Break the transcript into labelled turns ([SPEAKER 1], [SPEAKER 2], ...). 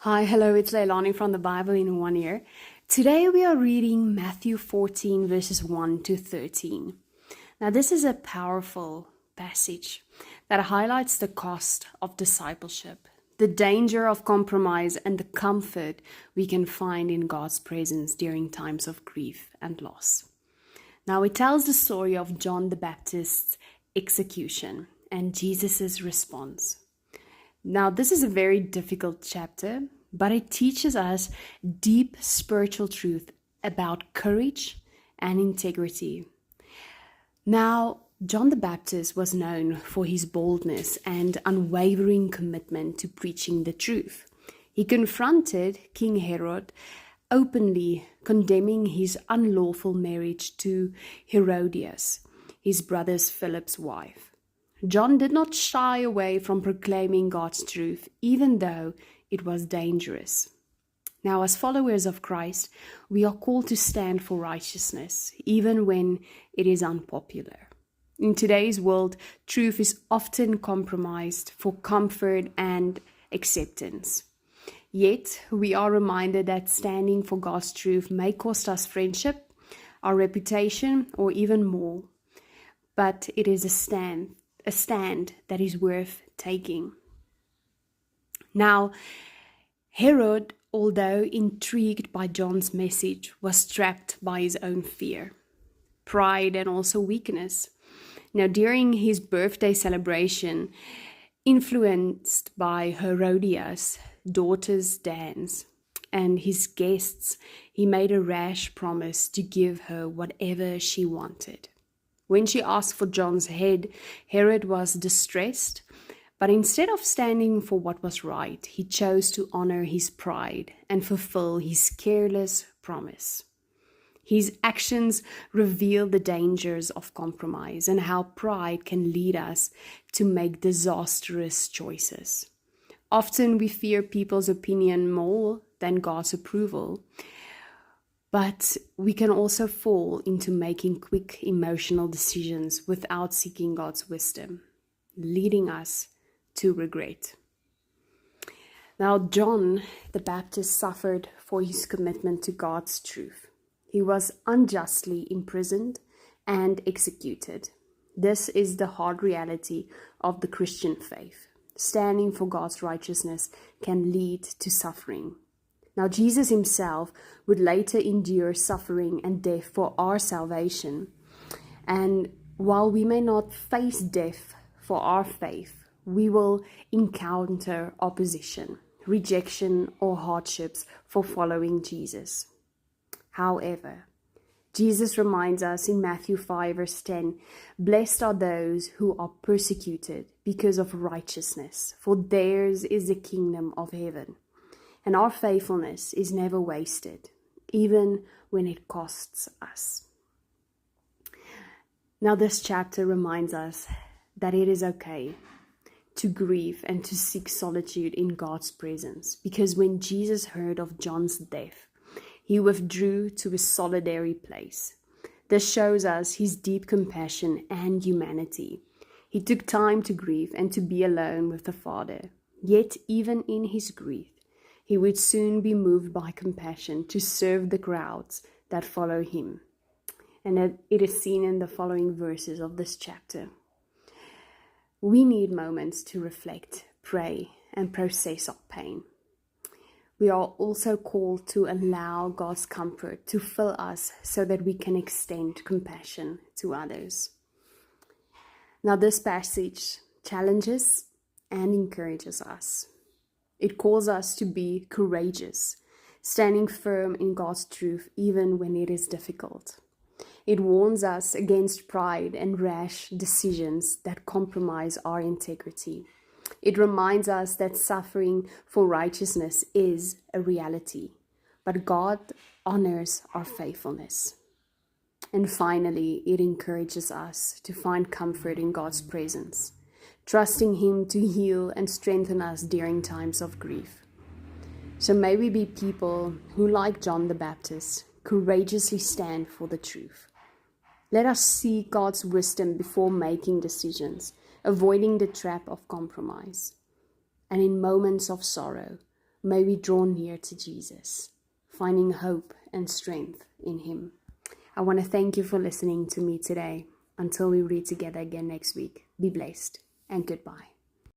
[SPEAKER 1] Hi, hello, it's Leilani from the Bible in 1 Year. Today we are reading Matthew 14, verses 1 to 13. Now, this is a powerful passage that highlights the cost of discipleship, the danger of compromise, and the comfort we can find in God's presence during times of grief and loss. Now, it tells the story of John the Baptist's execution and Jesus' response. Now, this is a very difficult chapter, but it teaches us deep spiritual truth about courage and integrity. Now, John the Baptist was known for his boldness and unwavering commitment to preaching the truth. He confronted King Herod openly, condemning his unlawful marriage to Herodias, his brother Philip's wife. John did not shy away from proclaiming God's truth, even though it was dangerous. Now, as followers of Christ, we are called to stand for righteousness, even when it is unpopular. In today's world, truth is often compromised for comfort and acceptance. Yet, we are reminded that standing for God's truth may cost us friendship, our reputation, or even more. But it is a stand that is worth taking. Now, Herod, although intrigued by John's message, was trapped by his own fear, pride, and also weakness. Now, during his birthday celebration, influenced by Herodias' daughter's dance and his guests, he made a rash promise to give her whatever she wanted. When she asked for John's head, Herod was distressed, but instead of standing for what was right, he chose to honor his pride and fulfill his careless promise. His actions reveal the dangers of compromise and how pride can lead us to make disastrous choices. Often we fear people's opinion more than God's approval. But we can also fall into making quick emotional decisions without seeking God's wisdom, leading us to regret. Now, John the Baptist suffered for his commitment to God's truth. He was unjustly imprisoned and executed. This is the hard reality of the Christian faith. Standing for God's righteousness can lead to suffering. Now, Jesus himself would later endure suffering and death for our salvation. And while we may not face death for our faith, we will encounter opposition, rejection, or hardships for following Jesus. However, Jesus reminds us in Matthew 5, verse 10, "Blessed are those who are persecuted because of righteousness, for theirs is the kingdom of heaven." And our faithfulness is never wasted, even when it costs us. Now, this chapter reminds us that it is okay to grieve and to seek solitude in God's presence, because when Jesus heard of John's death, he withdrew to a solitary place. This shows us his deep compassion and humanity. He took time to grieve and to be alone with the Father. Yet, even in his grief, he would soon be moved by compassion to serve the crowds that follow him. And it is seen in the following verses of this chapter. We need moments to reflect, pray, and process our pain. We are also called to allow God's comfort to fill us so that we can extend compassion to others. Now, this passage challenges and encourages us. It calls us to be courageous, standing firm in God's truth even when it is difficult. It warns us against pride and rash decisions that compromise our integrity. It reminds us that suffering for righteousness is a reality, but God honors our faithfulness. And finally, it encourages us to find comfort in God's presence, trusting him to heal and strengthen us during times of grief. So may we be people who, like John the Baptist, courageously stand for the truth. Let us seek God's wisdom before making decisions, avoiding the trap of compromise. And in moments of sorrow, may we draw near to Jesus, finding hope and strength in him. I want to thank you for listening to me today. Until we read together again next week, be blessed and goodbye.